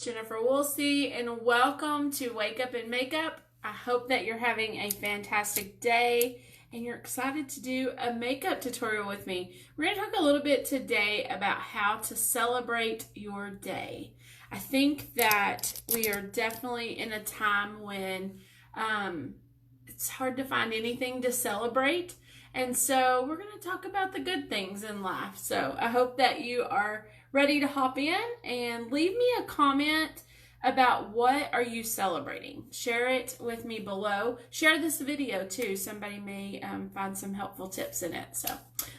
Jennifer Woolsey, and welcome to Wake Up and Makeup. I hope that you're having a fantastic day and you're excited to do a makeup tutorial with me. We're going to talk a little bit today about how to celebrate your day. I think that we are definitely in a time when it's hard to find anything to celebrate. And so we're going to talk about the good things in life. So I hope that you are ready to hop in and leave me a comment about what are you celebrating. Share it with me below. Share this video too. Somebody may find some helpful tips in it. So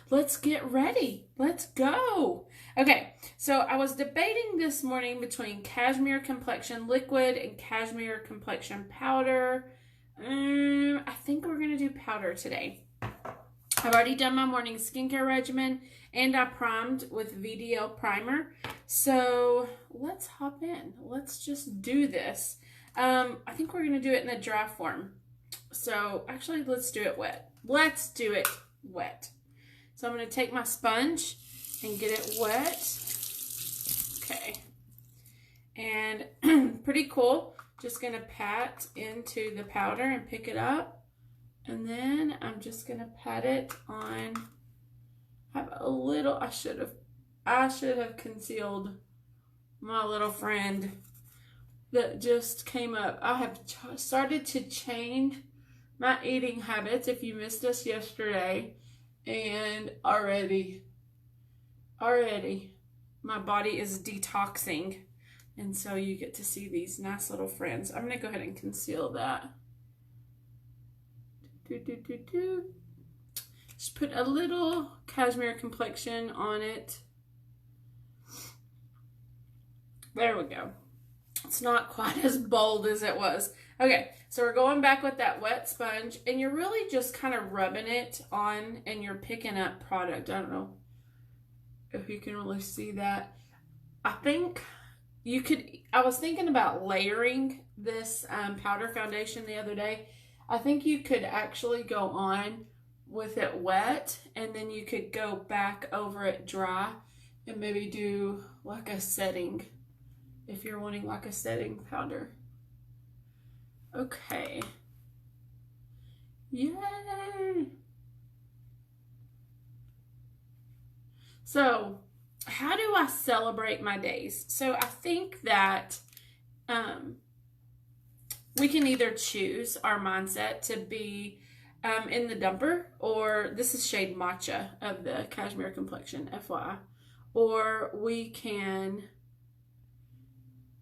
let's get ready. Let's go. Okay, so I was debating this morning between Cashmere Complexion Liquid and Cashmere Complexion Powder. I think we're going to do powder today. I've already done my morning skincare regimen and I primed with VDL primer. So let's hop in. Let's just do this. I think we're going to do it in the dry form. So actually, let's do it wet. Let's do it wet. So I'm going to take my sponge and get it wet. Okay. And pretty cool. Just going to pat into the powder and pick it up. And then I'm just going to pat it on. I have a little, I should have concealed my little friend that just came up. I have started to change my eating habits if you missed us yesterday. And already my body is detoxing. And so you get to see these nice little friends. I'm going to go ahead and conceal that. Just put a little Cashmere Complexion on it. There we go. It's not quite as bold as it was. Okay, so we're going back with that wet sponge, and you're really just kind of rubbing it on, and you're picking up product. I don't know if you can really see that. I think you could, I was thinking about layering this powder foundation the other day. I think you could actually go on with it wet and then you could go back over it dry and maybe do like a setting if you're wanting like a setting powder. Okay. Yay! So, how do I celebrate my days? So, I think that we can either choose our mindset to be in the dumper, or this is shade Matcha of the Cashmere Complexion, FYI, or we can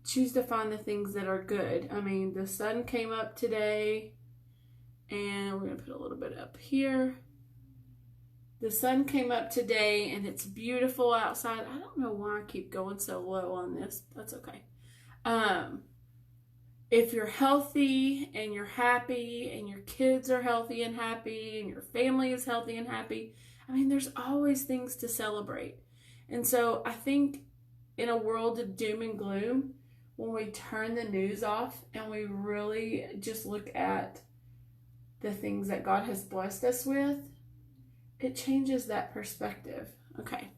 choose to find the things that are good. I mean, the sun came up today, and we're going to put a little bit up here. The sun came up today, and it's beautiful outside. I don't know why I keep going so low on this. That's okay. If you're healthy and you're happy and your kids are healthy and happy and your family is healthy and happy, I mean, there's always things to celebrate. And so I think in a world of doom and gloom, when we turn the news off and we really just look at the things that God has blessed us with, it changes that perspective. Okay,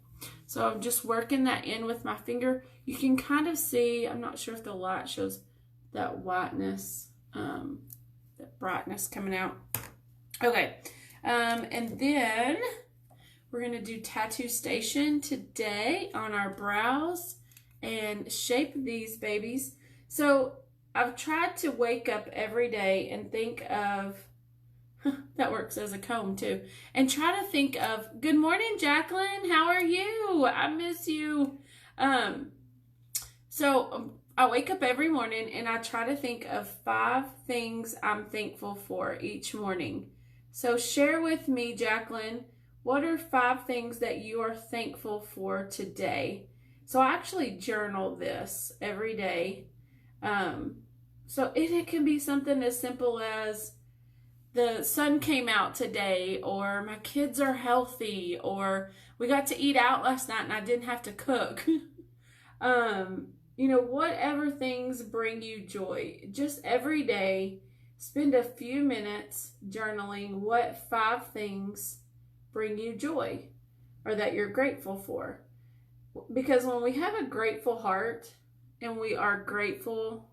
so I'm just working that in with my finger. You can kind of see, I'm not sure if the light shows that whiteness, that brightness coming out. Okay, and then we're going to do Tattoo Station today on our brows and shape these babies. So I've tried to wake up every day and think of, that works as a comb too, and try to think of, good morning, Jacqueline, how are you? I miss you. I wake up every morning and I try to think of 5 things I'm thankful for each morning. So share with me, Jacqueline, what are 5 things that you are thankful for today? So I actually journal this every day. So it can be something as simple as the sun came out today, or my kids are healthy, or we got to eat out last night and I didn't have to cook. You know, whatever things bring you joy. Just every day, spend a few minutes journaling what 5 things bring you joy or that you're grateful for. Because when we have a grateful heart, and we are grateful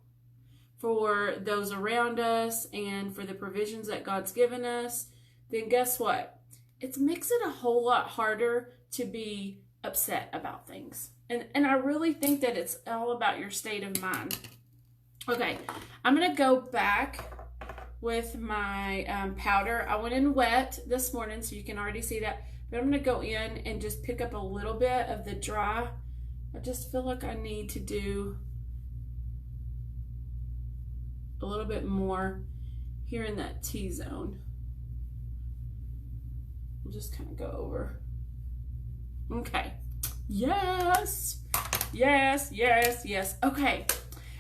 for those around us and for the provisions that God's given us, then guess what? It makes it a whole lot harder to be upset about things. And I really think that it's all about your state of mind. Okay, I'm going to go back with my powder. I went in wet this morning, so you can already see that. But I'm going to go in and just pick up a little bit of the dry. I just feel like I need to do a little bit more here in that T-zone. We'll just kind of go over. Okay. Yes. Yes, yes, yes. Okay.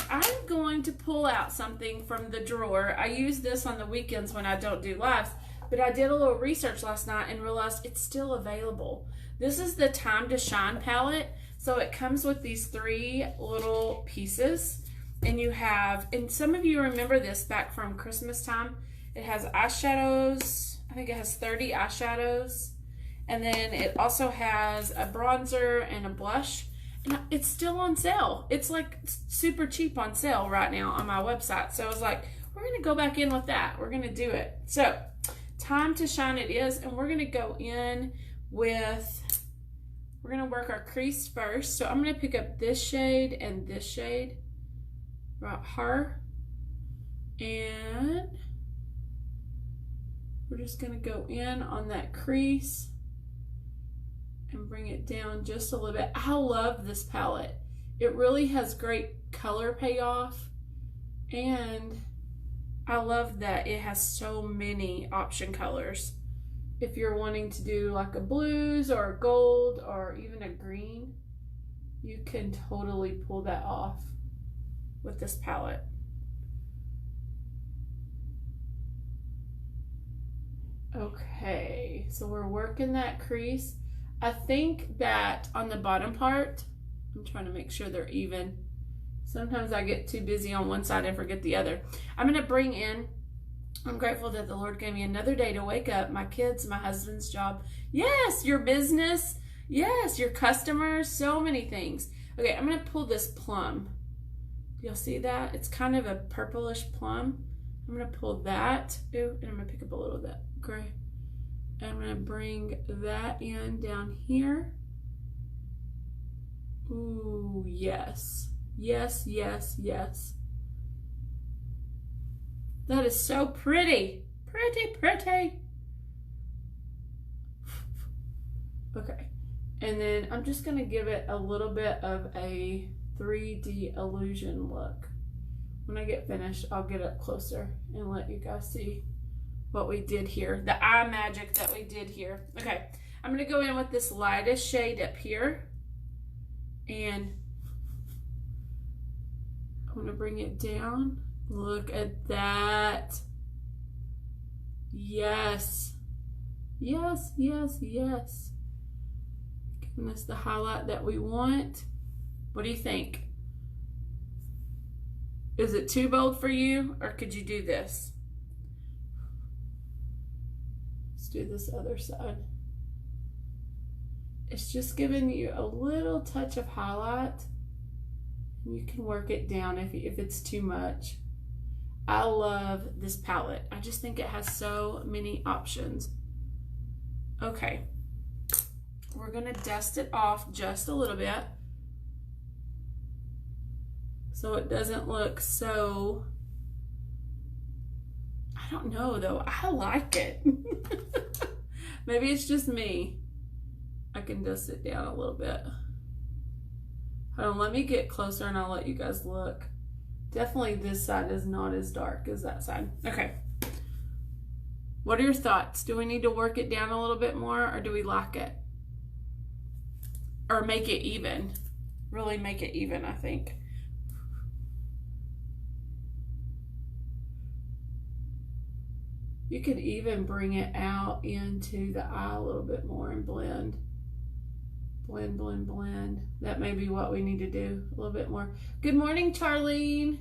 I'm going to pull out something from the drawer. I use this on the weekends when I don't do lives, but I did a little research last night and realized it's still available. This is the Time to Shine palette. So it comes with these 3 little pieces, and you have, and some of you remember this back from Christmas time. It has eyeshadows. I think it has 30 eyeshadows. And then it also has a bronzer and a blush. And it's still on sale. It's like super cheap on sale right now on my website. So I was like, we're going to go back in with that. We're going to do it. So Time to Shine it is. And we're going to go in with, we're going to work our crease first. So I'm going to pick up this shade and this shade right here. And we're just going to go in on that crease and bring it down just a little bit. I love this palette. It really has great color payoff, and I love that it has so many option colors. If you're wanting to do like a blues or a gold or even a green, you can totally pull that off with this palette. Okay, so we're working that crease. I think that on the bottom part, I'm trying to make sure they're even. Sometimes I get too busy on one side and forget the other. I'm going to bring in, I'm grateful that the Lord gave me another day to wake up, my kids, my husband's job. Yes, your business. Yes, your customers, so many things. Okay, I'm going to pull this plum. You'll see that? It's kind of a purplish plum. I'm going to pull that. Ooh, and I'm going to pick up a little bit gray. I'm going to bring that in down here. Ooh, yes. Yes, yes, yes. That is so pretty. Pretty, pretty. Okay. And then I'm just going to give it a little bit of a 3D illusion look. When I get finished, I'll get up closer and let you guys see what we did here, the eye magic that we did here. Okay, I'm gonna go in with this lightest shade up here, and I'm gonna bring it down. Look at that. Yes, yes, yes, yes. Giving us the highlight that we want. What do you think? Is it too bold for you, or could you do this? Do this other side. It's just giving you a little touch of highlight. You can work it down if it's too much. I love this palette. I just think it has so many options. Okay, we're gonna dust it off just a little bit so it doesn't look so, I don't know though, I like it. Maybe it's just me. I can dust it down a little bit. Hold on, let me get closer and I'll let you guys look. Definitely this side is not as dark as that side. Okay. What are your thoughts? Do we need to work it down a little bit more, or do we like it? Or make it even? Really make it even, I think. You could even bring it out into the eye a little bit more and blend. Blend, blend, blend. That may be what we need to do a little bit more. Good morning, Charlene.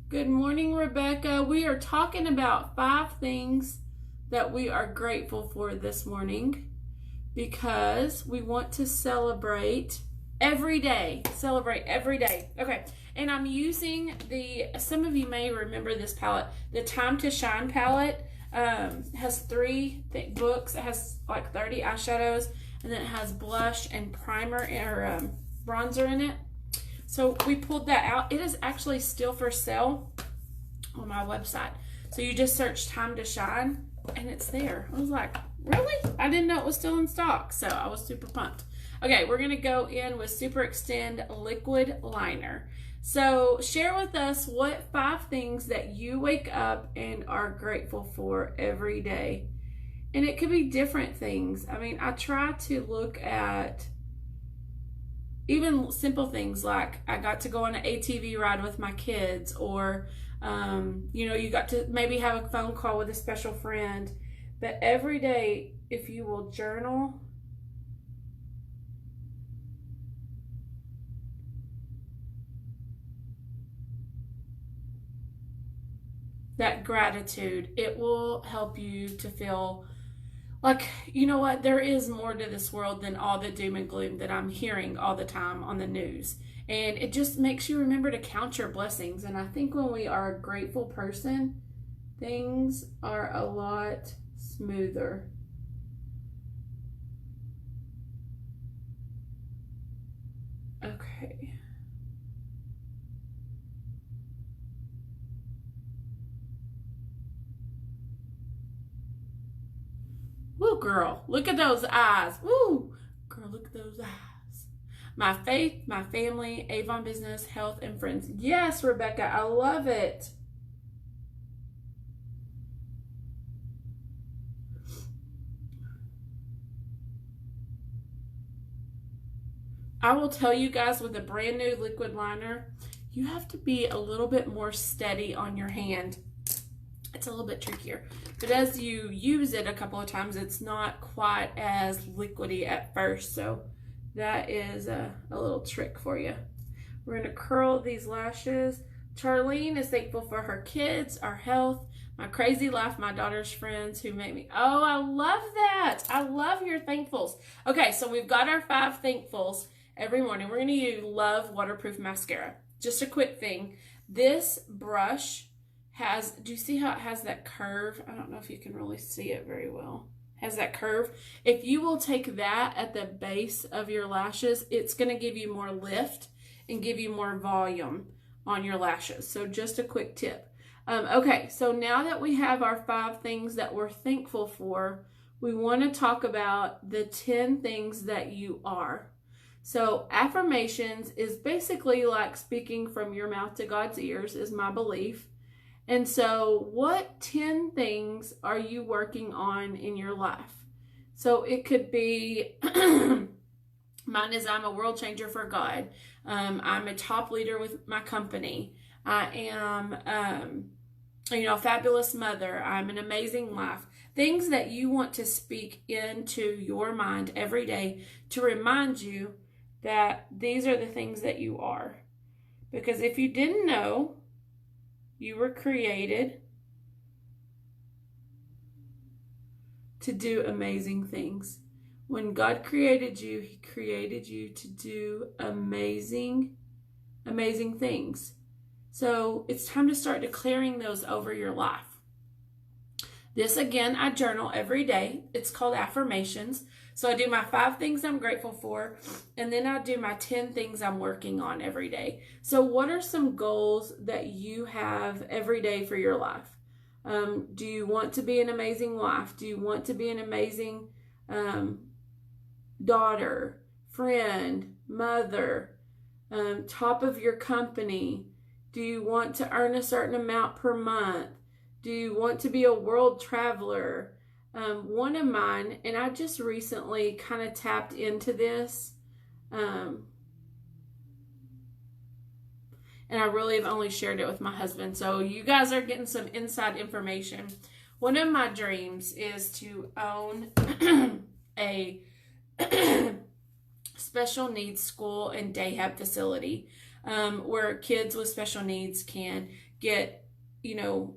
Good morning, Rebecca. We are talking about 5 things that we are grateful for this morning because we want to celebrate Every day. Celebrate every day. Okay. And I'm using some of you may remember this palette. The Time to Shine palette has 3 thick books. It has like 30 eyeshadows. And then it has blush and primer or bronzer in it. So we pulled that out. It is actually still for sale on my website. So you just search Time to Shine and it's there. I was like, really? I didn't know it was still in stock. So I was super pumped. Okay, we're going to go in with SuperExtend Liquid Liner. So share with us what 5 things that you wake up and are grateful for every day. And it could be different things. I mean, I try to look at even simple things like I got to go on an ATV ride with my kids, or, you know, you got to maybe have a phone call with a special friend. But every day, if you will journal, that gratitude, it will help you to feel like, you know what, there is more to this world than all the doom and gloom that I'm hearing all the time on the news. And it just makes you remember to count your blessings. And I think when we are a grateful person, things are a lot smoother. Okay. Woo, girl, look at those eyes. Woo, girl, look at those eyes. My faith, my family, AVON business, health, and friends. Yes, Rebecca, I love it. I will tell you guys, with a brand new liquid liner, you have to be a little bit more steady on your hand. It's a little bit trickier. But as you use it a couple of times, it's not quite as liquidy at first. So that is a little trick for you. We're going to curl these lashes. Charlene is thankful for her kids, our health, my crazy life, my daughter's friends who make me. Oh, I love that. I love your thankfuls. Okay, so we've got our 5 thankfuls every morning. We're going to use Love Waterproof Mascara. Just a quick thing. This brush has, do you see how it has that curve? I don't know if you can really see it very well. Has that curve. If you will take that at the base of your lashes, it's going to give you more lift and give you more volume on your lashes. So just a quick tip. Okay, so now that we have our 5 things that we're thankful for, we want to talk about the 10 things that you are. So affirmations is basically like speaking from your mouth to God's ears, is my belief. And so what 10 things are you working on in your life? So it could be, mine is I'm a world changer for God. I'm a top leader with my company. I am, you know, a fabulous mother. I'm an amazing wife. Things that you want to speak into your mind every day to remind you that these are the things that you are. Because if you didn't know, you were created to do amazing things. When God created you, He created you to do amazing, amazing things. So it's time to start declaring those over your life. This, again, I journal every day. It's called affirmations. So I do my 5 things I'm grateful for, and then I do my 10 things I'm working on every day. So what are some goals that you have every day for your life? Do you want to be an amazing wife? Do you want to be an amazing daughter, friend, mother, top of your company? Do you want to earn a certain amount per month? Do you want to be a world traveler? One of mine, and I just recently kind of tapped into this, and I really have only shared it with my husband, so you guys are getting some inside information. One of my dreams is to own a special needs school and day hab facility, where kids with special needs can get, you know,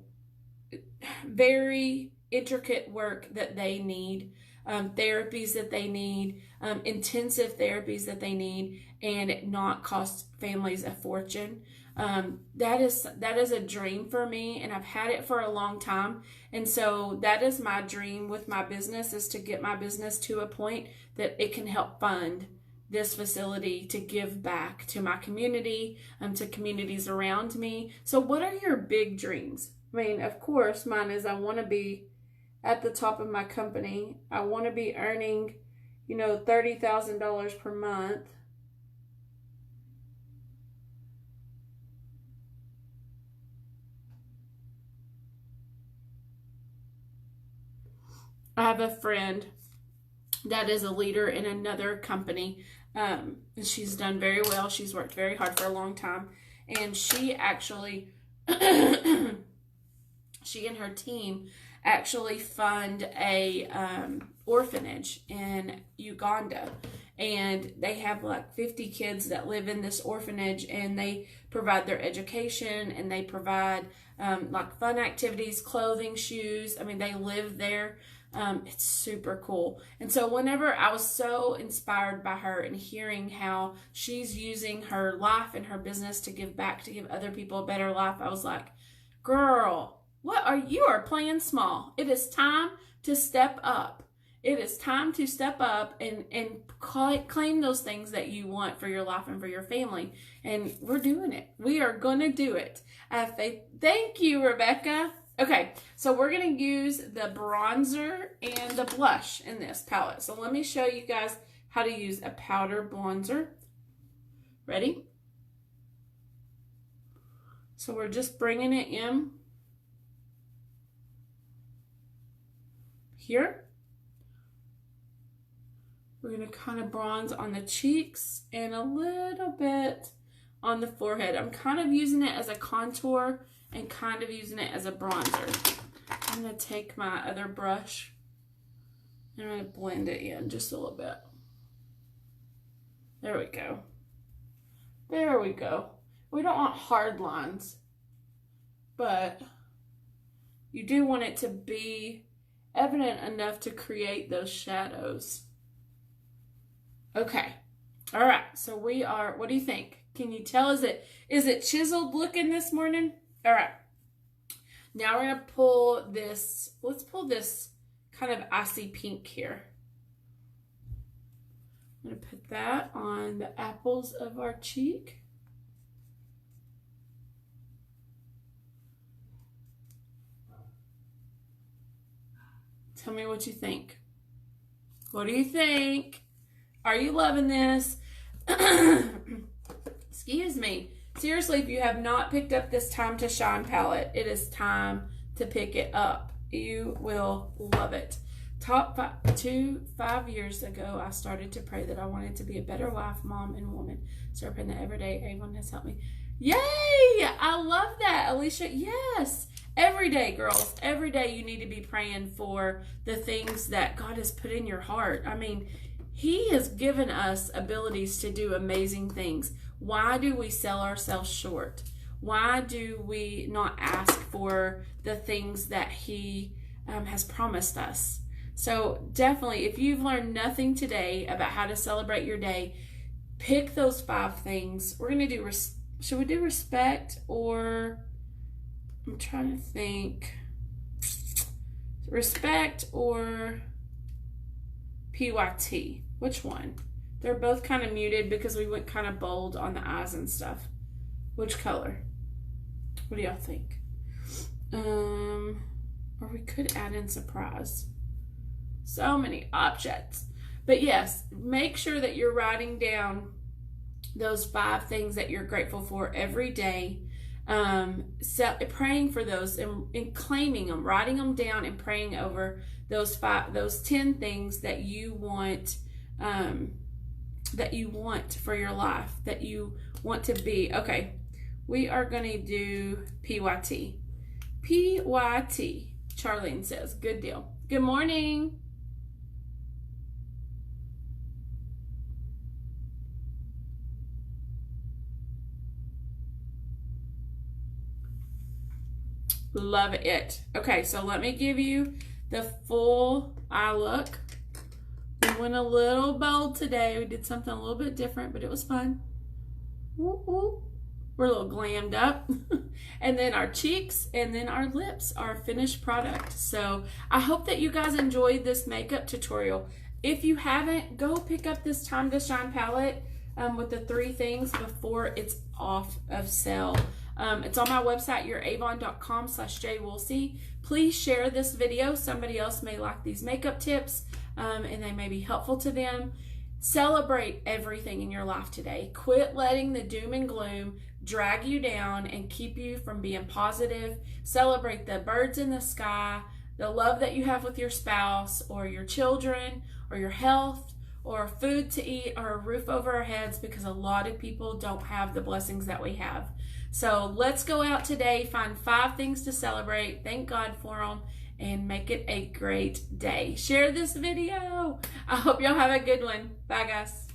very intricate work that they need therapies that they need, intensive therapies that they need, and not cost families a fortune. That is a dream for me, and I've had it for a long time. And so that is my dream with my business, is to get my business to a point that it can help fund this facility to give back to my community, to communities around me. So what are your big dreams? I mean, of course, mine is I want to be at the top of my company. I want to be earning, $30,000 per month. I have a friend that is a leader in another company. And she's done very well. She's worked very hard for a long time. And she actually, she and her team actually fund a orphanage in Uganda. And they have like 50 kids that live in this orphanage, and they provide their education, and they provide like fun activities, clothing, shoes. I mean, they live there. It's super cool. And so whenever I was so inspired by her and hearing how she's using her life and her business to give back, to give other people a better life, I was like, girl, you are playing small. It is time to step up. It is time to step up and claim those things that you want for your life and for your family. And we're doing it. We are going to do it. I have faith. Thank you, Rebecca. Okay, so we're going to use the bronzer and the blush in this palette. So let me show you guys how to use a powder bronzer. Ready? So we're just bringing it in here. We're going to kind of bronze on the cheeks and a little bit on the forehead. I'm kind of using it as a contour and kind of using it as a bronzer. I'm going to take my other brush and I'm going to blend it in just a little bit. There we go. There we go. We don't want hard lines, but you do want it to be evident enough to create those shadows. Okay. All right. So we are, what do you think? Can you tell? Is it chiseled looking this morning? All right. Now we're going to pull this. Let's pull this kind of icy pink here. I'm going to put that on the apples of our cheek. Tell me what you think. What do you think? Are you loving this? Excuse me. Seriously, if you have not picked up this Time to Shine palette, it is time to pick it up. You will love it. 5 years ago, I started to pray that I wanted to be a better wife, mom, and woman. So I pray that every day AVON has helped me. Yay! I love that, Alicia. Yes. Every day, girls. Every day you need to be praying for the things that God has put in your heart. I mean, He has given us abilities to do amazing things. Why do we sell ourselves short? Why do we not ask for the things that He has promised us? So definitely, if you've learned nothing today about how to celebrate your day, pick those 5 things. We're going to do, should we do respect, or I'm trying to think, respect or PYT? Which one? They're both kind of muted because we went kind of bold on the eyes and stuff. Which color? What do y'all think? Or we could add in surprise. So many options. But yes, make sure that you're writing down those 5 things that you're grateful for every day. Praying for those and claiming them, writing them down and praying over those 10 things that you want, for your life, that you want to be. Okay, we are going to do PYT. PYT, Charlene says. Good deal. Good morning. Love it. Okay, so let me give you the full eye look. went a little bold today. We did something a little bit different, but it was fun. Woo woo. We're a little glammed up. And then our cheeks and then our lips are a finished product. So I hope that you guys enjoyed this makeup tutorial. If you haven't, go pick up this Time to Shine palette with the 3 things before it's off of sale. It's on my website, youravon.com/jwoolsey. Please share this video. Somebody else may like these makeup tips and they may be helpful to them. Celebrate everything in your life today. Quit letting the doom and gloom drag you down and keep you from being positive. Celebrate the birds in the sky, the love that you have with your spouse or your children or your health or food to eat or a roof over our heads, because a lot of people don't have the blessings that we have. So let's go out today, find 5 things to celebrate, thank God for them, and make it a great day. Share this video. I hope y'all have a good one. Bye, guys.